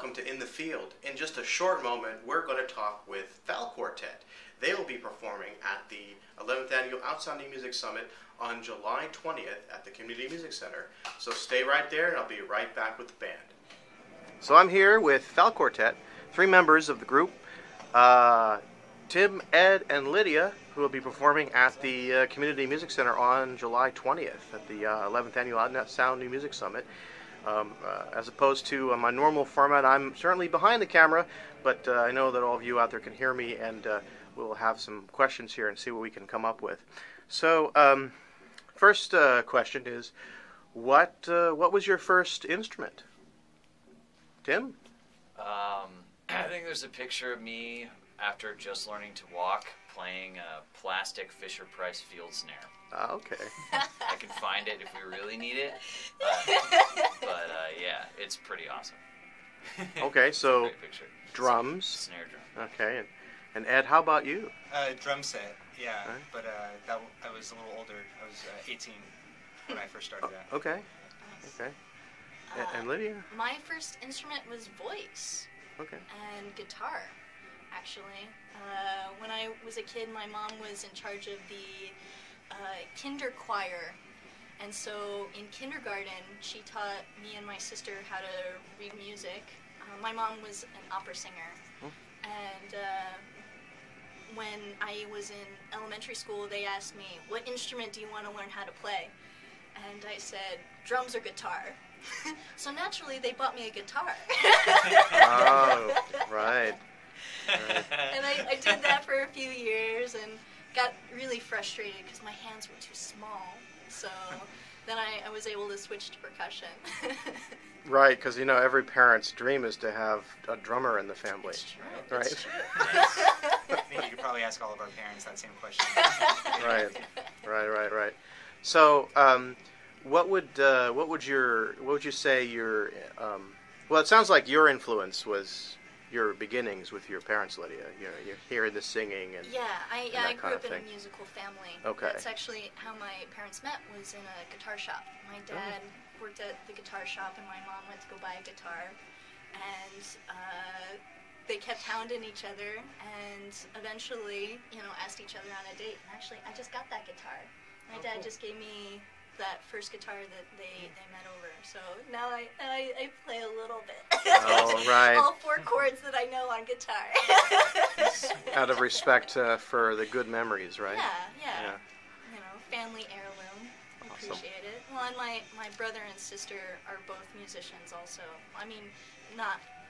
welcome to In the Field. In just a short moment, we're going to talk with Falkortet. They will be performing at the 11th Annual Outsound Music Summit on July 20th at the Community Music Center. So stay right there, and I'll be right back with the band. So I'm here with Falkortet, 3 members of the group, Tim, Ed, and Lydia, who will be performing at the Community Music Center on July 20th at the 11th Annual Outsound Music Summit. As opposed to my normal format, I'm certainly behind the camera, but I know that all of you out there can hear me, and we'll have some questions here and see what we can come up with. So, first question is, what was your first instrument? Tim? I think there's a picture of me after just learning to walk, playing a plastic Fisher-Price field snare. Okay. I can find it if we really need it. But yeah, it's pretty awesome. Okay, so Great picture. drums. Snare drum. Okay, and Ed, how about you? Drum set, yeah, Right. but I was a little older. I was 18 when I first started that. Okay, okay. And Lydia? My first instrument was voice. Okay. And guitar, actually. When I was a kid, my mom was in charge of the kinder choir, and so in kindergarten she taught me and my sister how to read music. My mom was an opera singer, and when I was in elementary school they asked me, what instrument do you want to learn how to play? And I said, drums or guitar. So naturally they bought me a guitar. Oh, right. And I did that for a few years and got really frustrated because my hands were too small. So then I was able to switch to percussion. Right, because every parent's dream is to have a drummer in the family. It's true. Right. It's true. I think you could probably ask all of our parents that same question. Right. So, what would you say your well, it sounds like your influence was your beginnings with your parents, Lydia. You hear the singing and I grew up in a musical family. Okay. That's actually how my parents met, was in a guitar shop. My dad worked at the guitar shop and my mom went to go buy a guitar, and they kept hounding each other and eventually, asked each other on a date. And actually, I just got that guitar. My dad just gave me that first guitar that they met over. So now I play a little bit. Oh, right. All 4 chords that I know on guitar. Out of respect for the good memories, right? Yeah. Family heirloom. Awesome. Appreciate it. Well, and my brother and sister are both musicians also. I mean,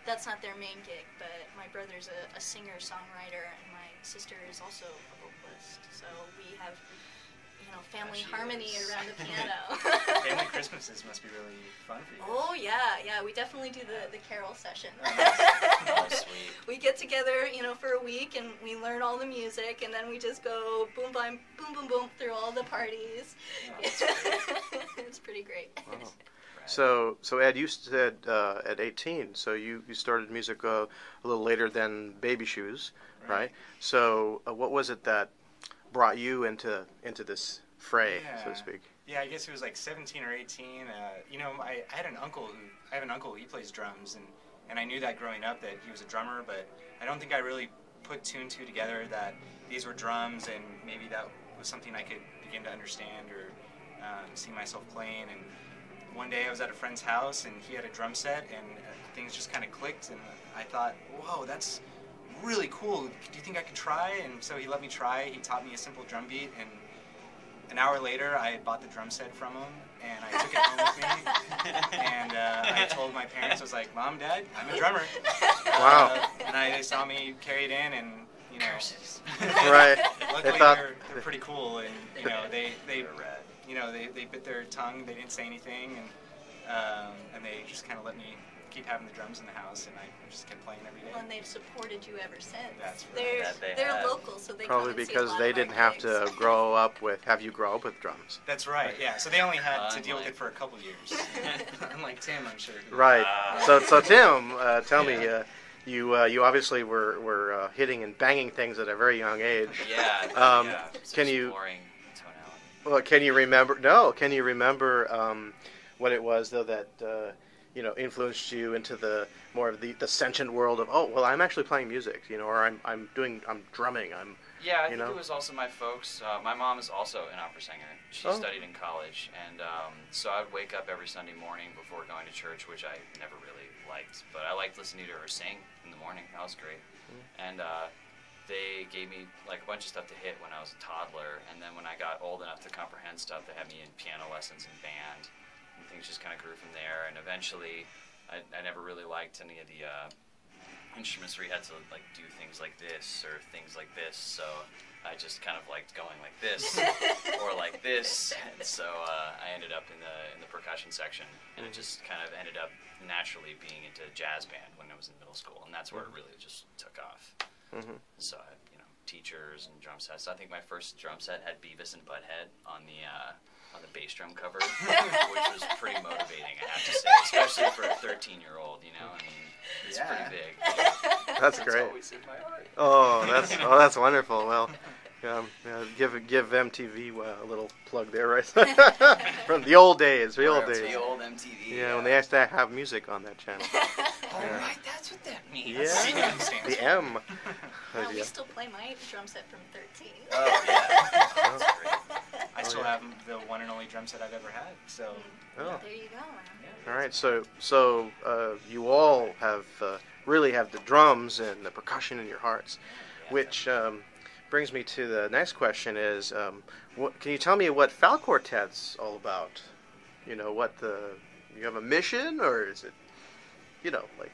that's not their main gig, but my brother's a singer-songwriter, and my sister is also a vocalist. So we have family harmony around the piano. Family Christmases must be really fun for you guys. Oh yeah, we definitely do the carol session. Oh, sweet. We get together, for a week, and we learn all the music, and then we just go boom, boom, boom, boom, boom through all the parties. It's pretty great. Wow. So Ed, you said at 18, so you started music a little later than Baby Shoes, right? So what was it that brought you into this fray, so to speak? Yeah, I guess it was like 17 or 18. I have an uncle who plays drums, and I knew that growing up that he was a drummer, but I don't think I really put 2 and 2 together that these were drums, and maybe that was something I could begin to understand or see myself playing. And one day I was at a friend's house, and he had a drum set, and things just kind of clicked, and I thought, whoa, that's really cool. Do you think I could try? And so he let me try. He taught me a simple drum beat, and an hour later I bought the drum set from him, and I took it home with me, and I told my parents, I was like, Mom, Dad, I'm a drummer. Wow. And they saw me carry it in, and Right. luckily they're pretty cool, and they bit their tongue, they didn't say anything, and they just kind of let me keep having the drums in the house, and I just kept playing every day. Well, and they've supported you ever since. That's right. They're local, so they Probably come and see because a lot they of our didn't have gigs. to have you grow up with drums. That's right, yeah. So they only had to deal with it for a couple years. Unlike Tim, I'm sure. Right. So Tim, tell me, you obviously were hitting and banging things at a very young age. Yeah. Can you? Exploring tonality. Well, can you remember? No. Can you remember what it was though that influenced you into the more of the sentient world of, oh, well, I'm actually playing music, or I'm drumming, Yeah, I think it was also my folks. My mom is also an opera singer. She studied in college, and so I would wake up every Sunday morning before going to church, which I never really liked, but I liked listening to her sing in the morning. That was great. And they gave me like a bunch of stuff to hit when I was a toddler, and then when I got old enough to comprehend stuff, they had me in piano lessons and band, and things just kind of grew from there. And eventually, I never really liked any of the instruments where you had to like do things like this or things like this, so I just kind of liked going like this or like this, and so I ended up in the percussion section, and it just kind of ended up naturally being into jazz band when I was in middle school, and that's where it really just took off. So teachers and drum sets. I think my first drum set had Beavis and Butthead on the bass drum cover, which was pretty motivating, I have to say, especially for a 13-year-old. I mean, it's pretty big. That's great. Always in my heart. That's wonderful. Well, give MTV a little plug there, right? From the old days, The old MTV. Yeah, when they used to have music on that channel. Right, that's what that means. Yeah, the M. Well, we still play my drum set from 13. Oh, yeah. That's great. I still have the one and only drum set I've ever had. So There you go. All right, so you all have really have the drums and the percussion in your hearts, which brings me to the next question: is can you tell me what Falkortet's all about? You have a mission, or is it, like?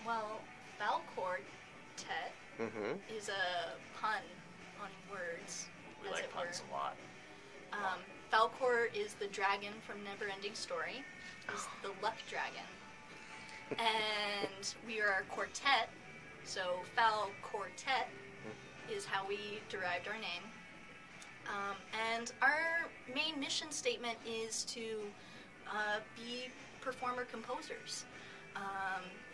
Well, Falkortet is a pun on words. We like puns a lot. Falkor is the dragon from Neverending Story. He's the luck dragon. And we are a quartet, so Falkortet is how we derived our name. And our main mission statement is to be performer-composers.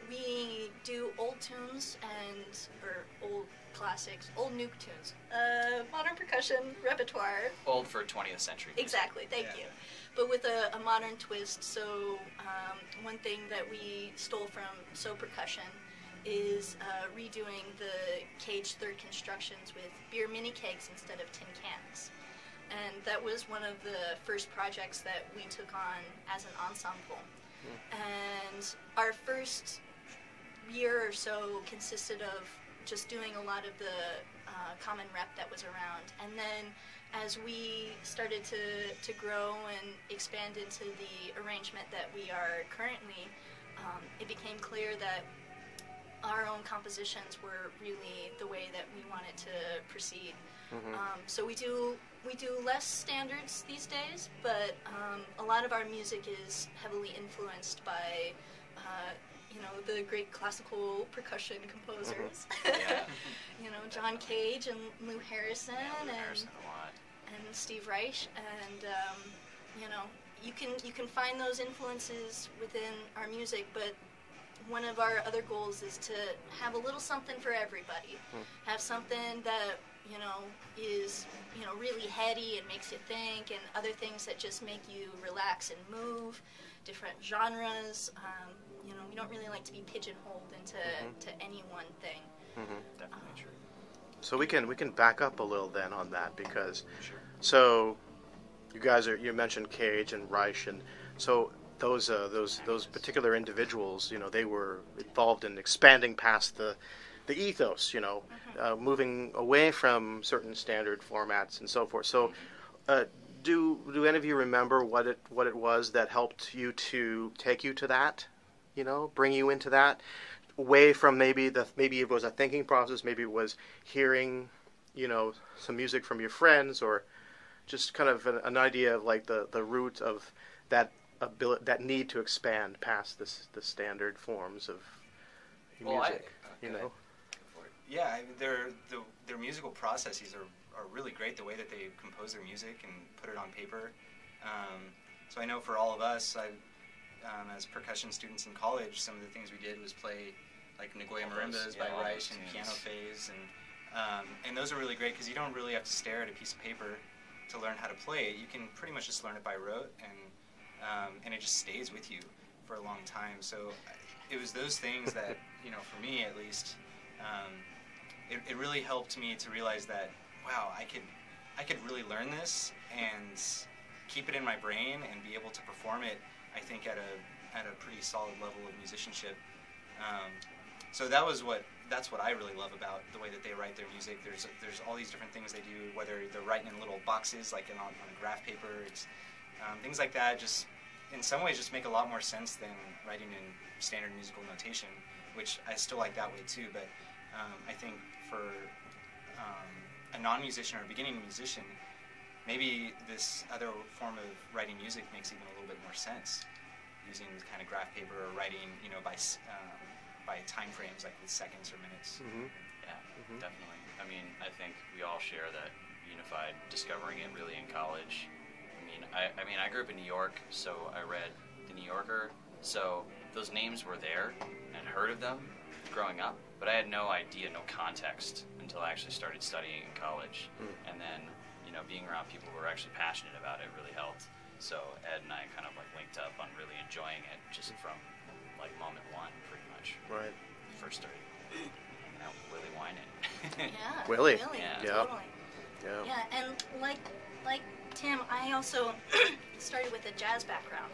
We do old tunes or old classics, old nuke tunes, modern percussion repertoire. Old for 20th century music. Exactly, thank you. But with a modern twist. So one thing that we stole from So Percussion is redoing the cage third constructions with beer mini kegs instead of tin cans. And that was one of the first projects that we took on as an ensemble. And our first year or so consisted of just doing a lot of the common rep that was around. And then as we started to grow and expand into the arrangement that we are currently, it became clear that our own compositions were really the way that we wanted to proceed. So we do less standards these days, but a lot of our music is heavily influenced by the great classical percussion composers. John Cage and Lou Harrison, and Steve Reich, and you can find those influences within our music, but one of our other goals is to have a little something for everybody. Have something that is really heady and makes you think, and other things that just make you relax and move. Different genres. We don't really like to be pigeonholed into any one thing. Definitely true. So we can back up a little then on that, because so you guys you mentioned Cage and Reich, and so those particular individuals, they were involved in expanding past the ethos, moving away from certain standard formats and so forth. So do any of you remember what it was that helped you to take you to that, bring you into that, away from maybe it was a thinking process, maybe it was hearing, some music from your friends, or just kind of an idea of like the root of that need to expand past the standard forms of music, Yeah, their musical processes are really great, the way that they compose their music and put it on paper. So I know for all of us, as percussion students in college, some of the things we did was play like Nagoya Marimbas by Reich and Piano Phase, and those are really great because you don't really have to stare at a piece of paper to learn how to play it. You can pretty much just learn it by rote, and it just stays with you for a long time. So it was those things that, for me at least, it really helped me to realize that, wow, I could really learn this and keep it in my brain and be able to perform it, I think, at a pretty solid level of musicianship. So that's what I really love about the way that they write their music. There's all these different things they do, whether they're writing in little boxes, like on a graph paper. It's things like that. Just in some ways, just make a lot more sense than writing in standard musical notation, which I still like that way too. But I think for a non-musician or a beginning musician, maybe this other form of writing music makes even a little bit more sense, using kind of graph paper or writing, by time frames, like with seconds or minutes. Mm-hmm. Yeah, definitely. I mean, I think we all share that unified discovering it really in college. I grew up in New York, so I read The New Yorker, so those names were there and heard of them growing up, but I had no idea, no context until I actually started studying in college. And then, being around people who were actually passionate about it really helped. So Ed and I kind of linked up on really enjoying it just from moment one, pretty much. Right. First started hanging out with Willie Winan. Yeah. Willie. Yeah. Totally. Yeah. Yeah, and like Tim, I also started with a jazz background.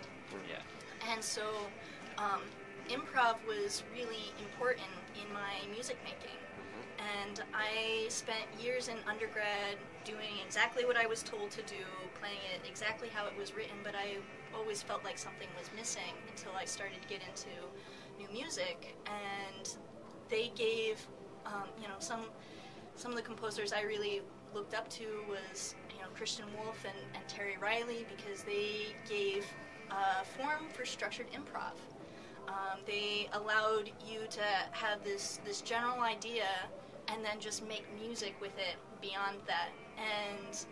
Yeah. And so improv was really important in my music making. And I spent years in undergrad doing exactly what I was told to do, playing it exactly how it was written, but I always felt like something was missing until I started to get into new music. And they gave, some of the composers I really looked up to was, Christian Wolff and Terry Riley, because they gave form for structured improv. They allowed you to have this general idea and then just make music with it beyond that. And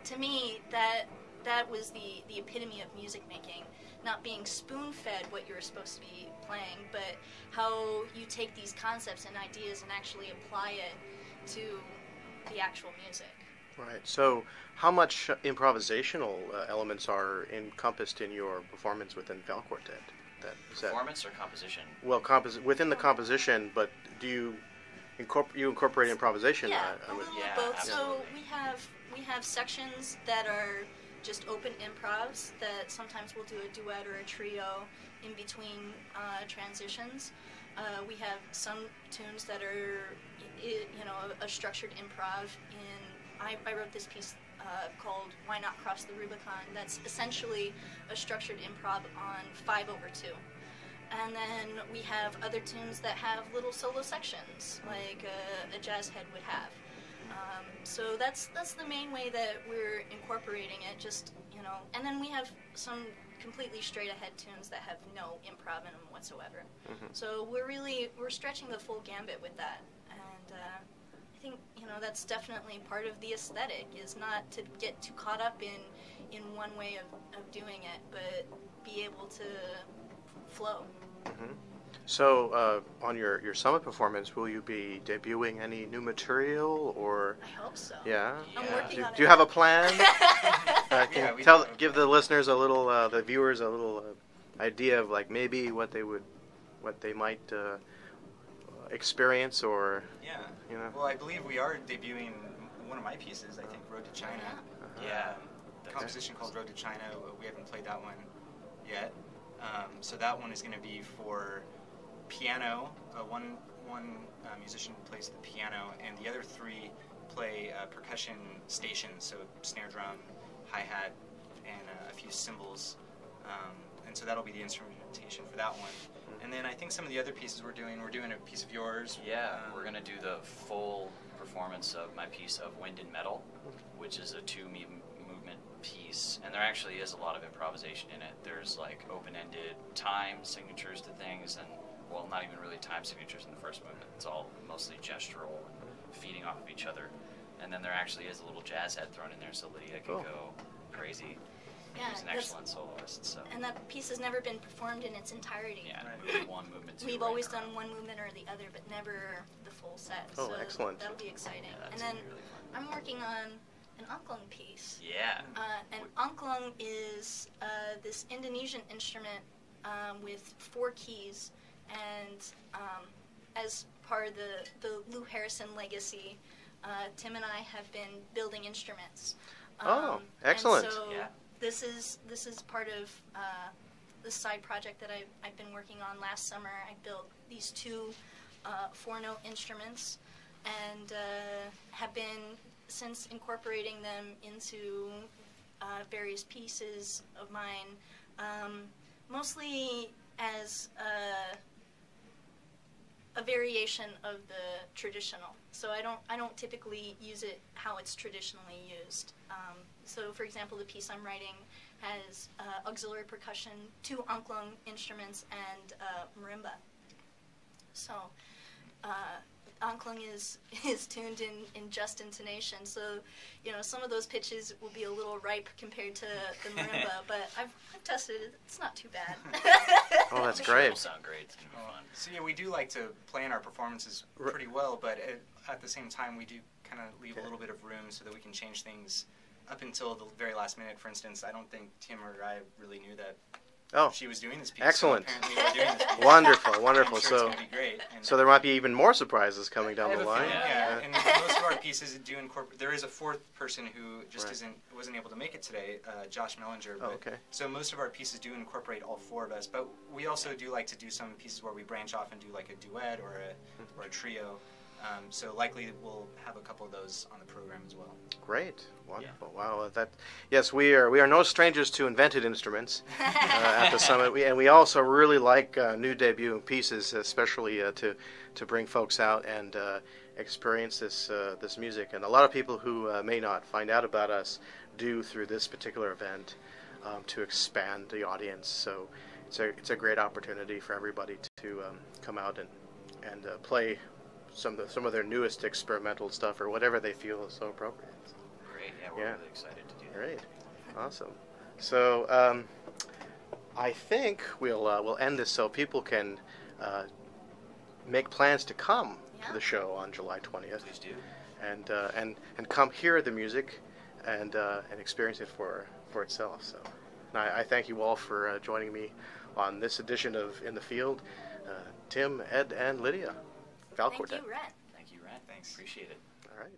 to me, that was the epitome of music making. Not being spoon-fed what you were supposed to be playing, but how you take these concepts and ideas and actually apply it to the actual music. Right. So how much improvisational elements are encompassed in your performance within Falkortet? Performance or composition? Well, within the composition, but do you incorporate improvisation? Yeah, a little yeah, of both. absolutely. So we have sections that are just open improvs that sometimes we'll do a duet or a trio in between transitions. We have some tunes that are, a structured improv. I wrote this piece called "Why Not Cross the Rubicon." That's essentially a structured improv on 5/2. And then we have other tunes that have little solo sections, like a jazz head would have. So that's the main way that we're incorporating it. Just and then we have some completely straight ahead tunes that have no improv in them whatsoever. So we're stretching the full gambit with that, and I think that's definitely part of the aesthetic, is not to get too caught up in one way of doing it, but be able to flow. So on your summit performance, will you be debuting any new material, or? I hope so. Yeah. I'm working on it. Do you have a plan? Yeah, give the listeners a little, the viewers a little idea of maybe what they might experience, or Yeah. Well, I believe we are debuting one of my pieces. I think "Road to China." Yeah. A composition called "Road to China." We haven't played that one yet. So that one is going to be for piano. One musician plays the piano, and the other three play percussion stations, so snare drum, hi-hat, and a few cymbals. And so that'll be the instrumentation for that one. And then I think some of the other pieces we're doing a piece of yours. Yeah, we're going to do the full performance of my piece of Wind and Metal, which is a 2-movement piece, and there actually is a lot of improvisation in it. There's open-ended time signatures to things, and not even really time signatures in the first movement. It's all mostly gestural and feeding off of each other. And then there actually is a little jazz head thrown in there, so Lydia can go crazy. Yeah, She's an excellent soloist. So. And that piece has never been performed in its entirety. Yeah, Right. one movement. We've always done one movement or the other, but never the full set. Oh, so excellent. That'll be exciting. Yeah, and that's then gonna be really fun. I'm working on an angklung piece. Yeah. And angklung is this Indonesian instrument with 4 keys, and as part of the Lou Harrison legacy, Tim and I have been building instruments. Excellent. And so Yeah. this is part of this side project that I've been working on. Last summer, I built these 2 4-note instruments, and have been since incorporating them into various pieces of mine, mostly as a variation of the traditional. So I don't typically use it how it's traditionally used. So for example, the piece I'm writing has auxiliary percussion, 2 onclung instruments, and marimba. So onclung is tuned in just intonation. So, some of those pitches will be a little ripe compared to the marimba, but I've tested it. It's not too bad. Oh, that's I'm sure great. it'll sound great. It's gonna be fun. So yeah, we do like to plan our performances pretty well, but at the same time, we do kind of leave a little bit of room so that we can change things up until the very last minute. For instance, I don't think Tim or I really knew that she was doing this piece. Excellent. So apparently we're doing this piece. Wonderful, wonderful. I'm sure So, it's going to be great. And so there might be even more surprises coming down I have the a line. feeling, Yeah. and most of our pieces do incorporate. There is a 4th person who just wasn't able to make it today, Josh Mellinger. But, okay. So most of our pieces do incorporate all 4 of us, but we also do like to do some pieces where we branch off and do like a duet or a trio. So likely we'll have a couple of those on the program as well. Great, wonderful. Wow, yes, we are no strangers to invented instruments at the summit, and we also really like new debut pieces, especially to bring folks out and experience this music. And a lot of people who may not find out about us do through this particular event to expand the audience. So it's a great opportunity for everybody to come out and play some of their newest experimental stuff or whatever they feel is so appropriate. Great. Yeah, we're really excited to do that. Great, awesome. So I think we'll end this so people can make plans to come to the show on July 20th. Please do. And come hear the music and experience it for itself. So I thank you all for joining me on this edition of In the Field. Tim, Ed, and Lydia. Falkortet. Thank you, Ren. Thank you, Ren. Thanks. Appreciate it. All right.